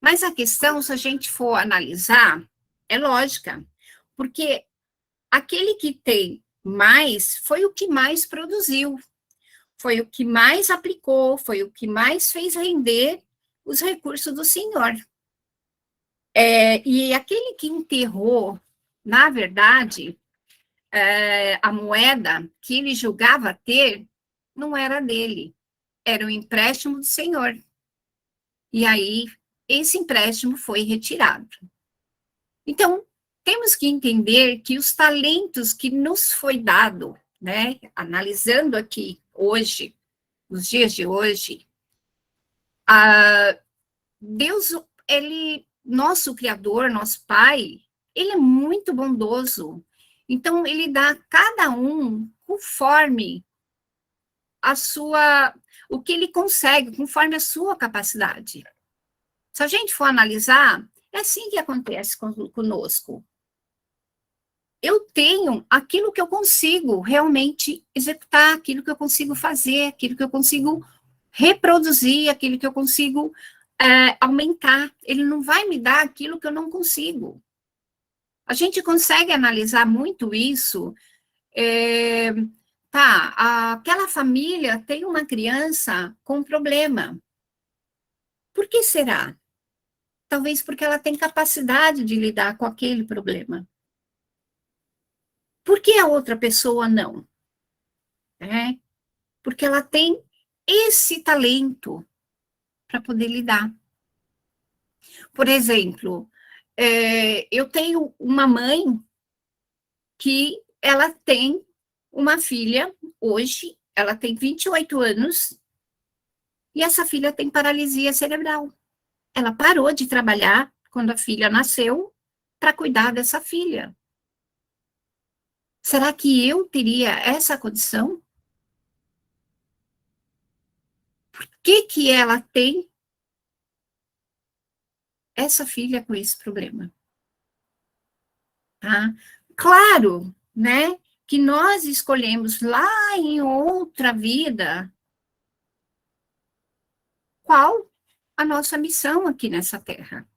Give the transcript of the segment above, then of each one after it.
Mas a questão, se a gente for analisar, é lógica, porque aquele que tem mais foi o que mais produziu, foi o que mais aplicou, foi o que mais fez render os recursos do Senhor. E aquele que enterrou, na verdade, a moeda que ele julgava ter, não era dele, era o empréstimo do Senhor. E aí, esse empréstimo foi retirado. Então, temos que entender que os talentos que nos foi dado, né, analisando aqui hoje, nos dias de hoje, Deus, ele, nosso Criador, nosso Pai, ele é muito bondoso. Então, ele dá a cada um conforme a sua, o que ele consegue, conforme a sua capacidade. Se a gente for analisar, é assim que acontece conosco. Eu tenho aquilo que eu consigo realmente executar, aquilo que eu consigo fazer, aquilo que eu consigo reproduzir, aquilo que eu consigo aumentar. Ele não vai me dar aquilo que eu não consigo. A gente consegue analisar muito isso. Aquela família tem uma criança com problema. Por que será? Talvez porque ela tem capacidade de lidar com aquele problema. Por que a outra pessoa não? Porque ela tem esse talento para poder lidar. Por exemplo, eu tenho uma mãe que ela tem uma filha, hoje, ela tem 28 anos, e essa filha tem paralisia cerebral. Ela parou de trabalhar quando a filha nasceu para cuidar dessa filha. Será que eu teria essa condição? Por que ela tem essa filha com esse problema? Tá? Claro, né, que nós escolhemos lá em outra vida qual a nossa missão aqui nessa terra.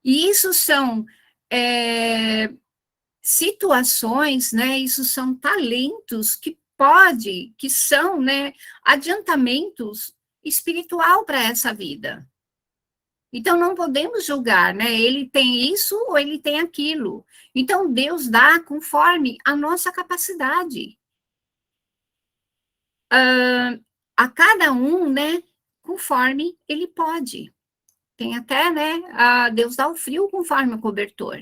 E isso são situações, né, isso são talentos que são, né, adiantamentos espiritual para essa vida. Então, não podemos julgar, né? Ele tem isso ou ele tem aquilo. Então, Deus dá conforme a nossa capacidade. A cada um, né? Conforme ele pode. Tem até, né? Deus dá o frio conforme o cobertor.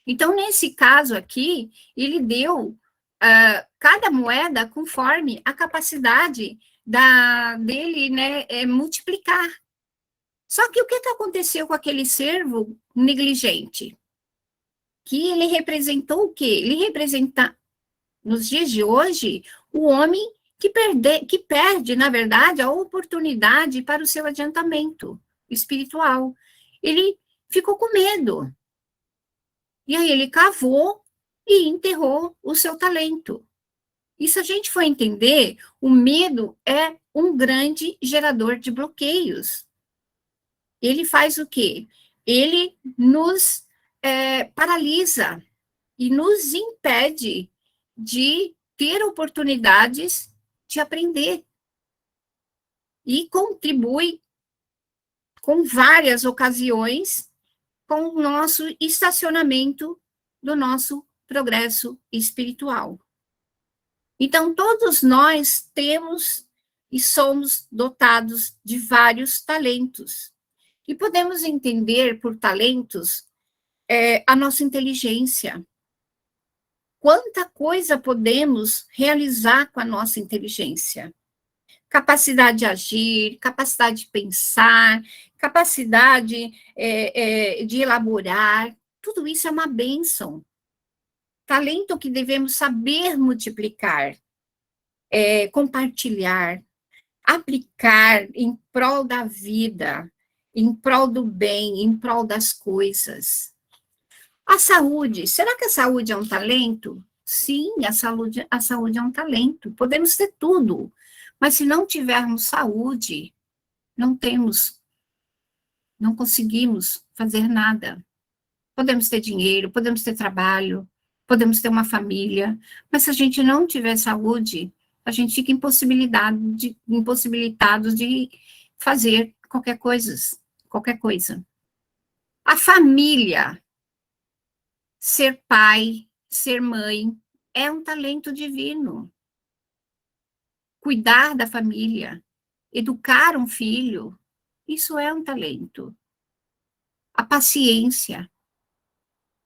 Então, nesse caso aqui, ele deu cada moeda conforme a capacidade dele, né? Multiplicar. Só que o que aconteceu com aquele servo negligente? Que ele representou o quê? Ele representa, nos dias de hoje, o homem que perde, na verdade, a oportunidade para o seu adiantamento espiritual. Ele ficou com medo. E aí ele cavou e enterrou o seu talento. E se a gente for entender, o medo é um grande gerador de bloqueios. Ele faz o quê? Ele nos paralisa e nos impede de ter oportunidades de aprender. E contribui com várias ocasiões com o nosso estacionamento do nosso progresso espiritual. Então, todos nós temos e somos dotados de vários talentos. E podemos entender por talentos a nossa inteligência. Quanta coisa podemos realizar com a nossa inteligência? Capacidade de agir, capacidade de pensar, capacidade de elaborar, tudo isso é uma bênção. Talento que devemos saber multiplicar, compartilhar, aplicar em prol da vida, em prol do bem, em prol das coisas. A saúde, será que a saúde é um talento? Sim, a saúde é um talento. Podemos ter tudo, mas se não tivermos saúde, não temos não conseguimos fazer nada. Podemos ter dinheiro, podemos ter trabalho, podemos ter uma família, mas se a gente não tiver saúde, a gente fica impossibilitado de fazer qualquer coisa. A família, ser pai, ser mãe, é um talento divino. Cuidar da família, educar um filho, isso é um talento. A paciência,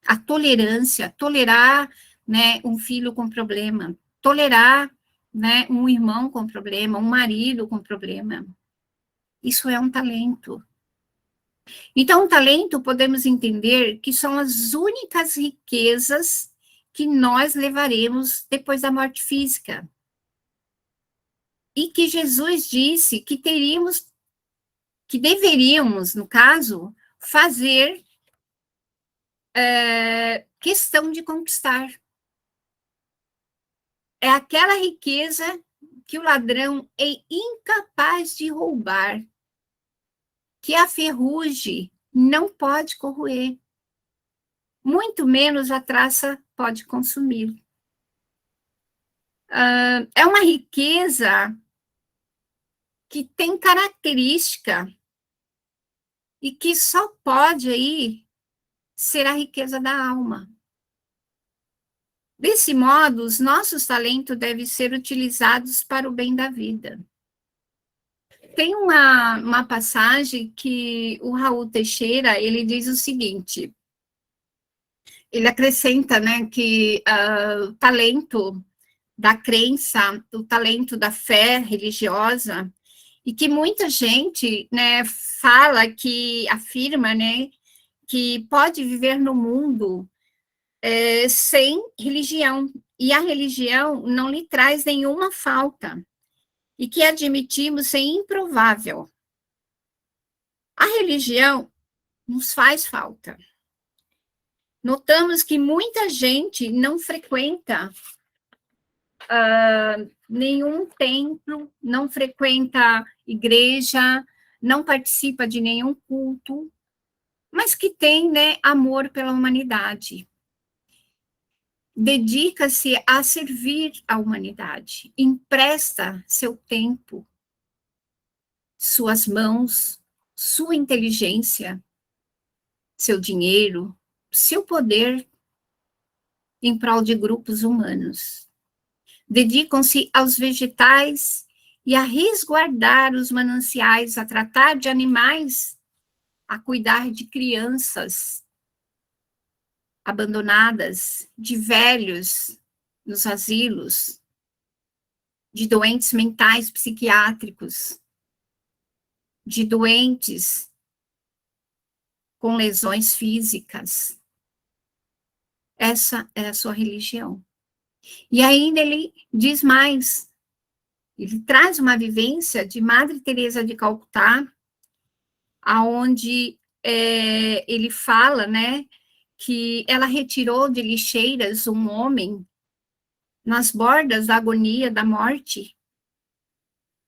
a tolerância, tolerar, né, um filho com problema, tolerar, né, um irmão com problema, um marido com problema. Isso é um talento. Então, um talento podemos entender que são as únicas riquezas que nós levaremos depois da morte física. E que Jesus disse que teríamos, que deveríamos, no caso, fazer questão de conquistar. É aquela riqueza que o ladrão é incapaz de roubar, que a ferrugem não pode corroer, muito menos a traça pode consumir. É uma riqueza que tem característica e que só pode aí ser a riqueza da alma. Desse modo, os nossos talentos devem ser utilizados para o bem da vida. Tem uma passagem que o Raul Teixeira, ele diz o seguinte, ele acrescenta, né, que o talento da crença, o talento da fé religiosa, e que muita gente, né, fala que, afirma, né, que pode viver no mundo sem religião, e a religião não lhe traz nenhuma falta, e que admitimos ser improvável. A religião nos faz falta. Notamos que muita gente não frequenta nenhum templo, não frequenta igreja, não participa de nenhum culto, mas que tem, né, amor pela humanidade. Dedica-se a servir a humanidade, empresta seu tempo, suas mãos, sua inteligência, seu dinheiro, seu poder em prol de grupos humanos. Dedicam-se aos vegetais e a resguardar os mananciais, a tratar de animais, a cuidar de crianças abandonadas, de velhos nos asilos, de doentes mentais psiquiátricos, de doentes com lesões físicas. Essa é a sua religião. E ainda ele diz mais, ele traz uma vivência de Madre Teresa de Calcutá, aonde ele fala, né, que ela retirou de lixeiras um homem nas bordas da agonia da morte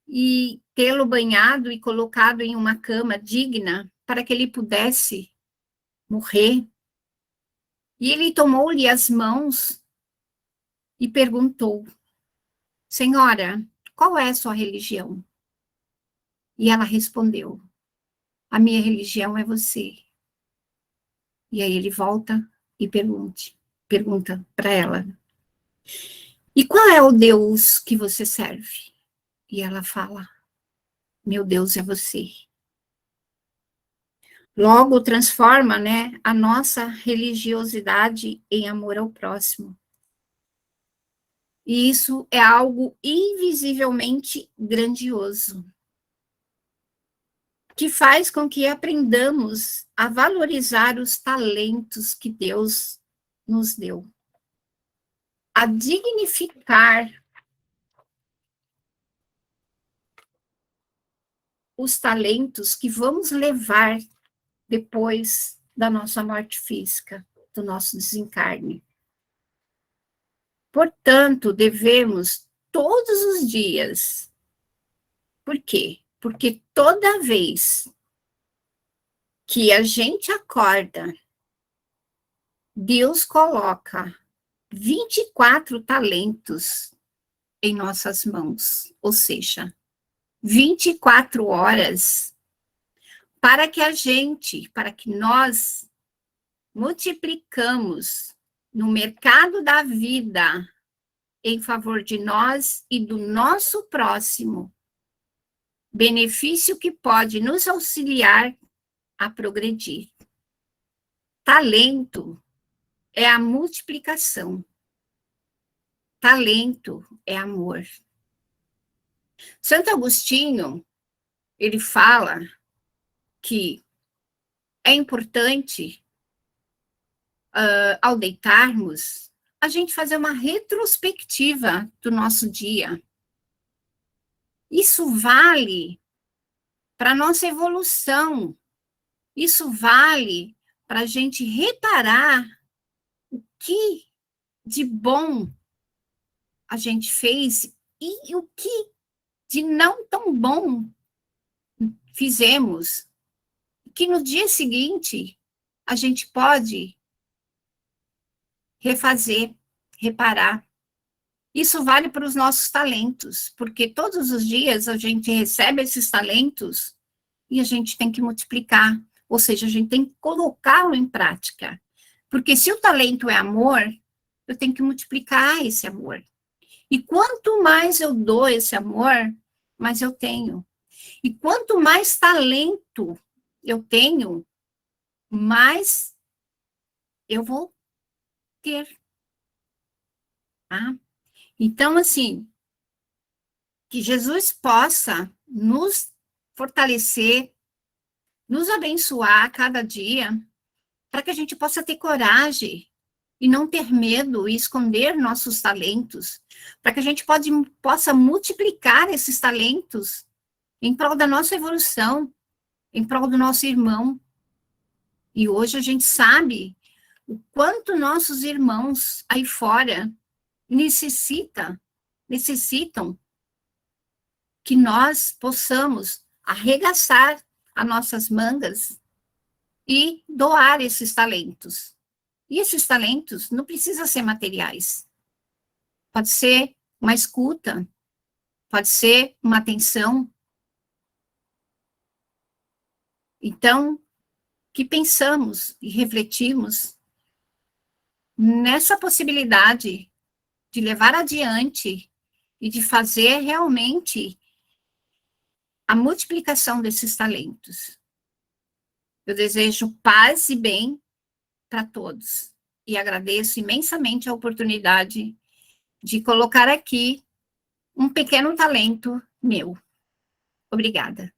e tê-lo banhado e colocado em uma cama digna para que ele pudesse morrer. E ele tomou-lhe as mãos e perguntou: Senhora, qual é a sua religião? E ela respondeu: a minha religião é você. E aí ele volta e pergunta para ela: e qual é o Deus que você serve? E ela fala: meu Deus é você. Logo transforma, né, a nossa religiosidade em amor ao próximo. E isso é algo invisivelmente grandioso, que faz com que aprendamos a valorizar os talentos que Deus nos deu, a dignificar os talentos que vamos levar depois da nossa morte física, do nosso desencarne. Portanto, devemos todos os dias. Por quê? Porque toda vez que a gente acorda, Deus coloca 24 talentos em nossas mãos, ou seja, 24 horas para que nós multiplicamos no mercado da vida em favor de nós e do nosso próximo, benefício que pode nos auxiliar a progredir. Talento é a multiplicação. Talento é amor. Santo Agostinho, ele fala que é importante, ao deitarmos, a gente fazer uma retrospectiva do nosso dia. Isso vale para a nossa evolução. Isso vale para a gente reparar o que de bom a gente fez e o que de não tão bom fizemos, que no dia seguinte a gente pode refazer, reparar. Isso vale para os nossos talentos, porque todos os dias a gente recebe esses talentos e a gente tem que multiplicar, ou seja, a gente tem que colocá-lo em prática. Porque se o talento é amor, eu tenho que multiplicar esse amor. E quanto mais eu dou esse amor, mais eu tenho. E quanto mais talento eu tenho, mais eu vou ter. Tá? Então, assim, que Jesus possa nos fortalecer, nos abençoar a cada dia, para que a gente possa ter coragem e não ter medo e esconder nossos talentos, para que a gente possa multiplicar esses talentos em prol da nossa evolução, em prol do nosso irmão. E hoje a gente sabe o quanto nossos irmãos aí fora necessitam que nós possamos arregaçar as nossas mangas e doar esses talentos. E esses talentos não precisam ser materiais. Pode ser uma escuta, pode ser uma atenção. Então, que pensamos e refletimos nessa possibilidade de levar adiante e de fazer realmente a multiplicação desses talentos. Eu desejo paz e bem para todos e agradeço imensamente a oportunidade de colocar aqui um pequeno talento meu. Obrigada.